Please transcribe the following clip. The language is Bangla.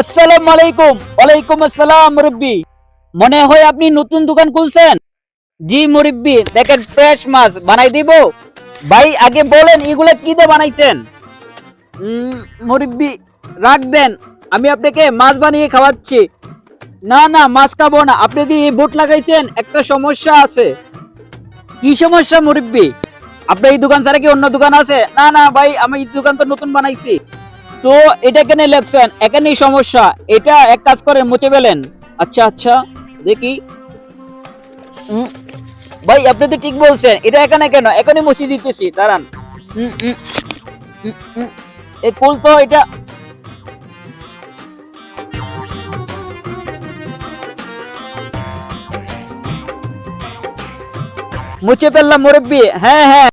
আসসালামু আলাইকুম। ওয়ালাইকুম আসসালাম মুরব্বি। মনে হয় আপনি নতুন দোকান খুলছেন? জি মুরব্বি, দেখেন ফ্রেশ মাছ বানাই দিব। ভাই আগে বলেন এগুলা কি দিয়ে বানাইছেন? মুরব্বি রাখ দেন, আমি আপনাকে মাছ বানিয়ে খাওয়াচ্ছি। না না, মাছ খাবো না। আপনি যে এই বোট লাগাইছেন, একটা সমস্যা আছে। কি সমস্যা মুরব্বি? আপনার এই দোকান ছাড়া কি অন্য দোকান আছে? না না ভাই, আমি এই দোকান তো নতুন বানাইছি। তো এটা কেন লেখছেন? এখানেই সমস্যা। এটা এক কাজ করে মুছে ফেলেন। আচ্ছা আচ্ছা, দেখি। উম, ভাই আপনি তো ঠিক বলছেন, এটা এখানে কেন? এখনই মুছে দিতেছি, দাঁড়ান। উম, উম, উম, উম, এ কুল তো এটা মুছে ফেললাম মুরব্বি। হ্যাঁ হ্যাঁ।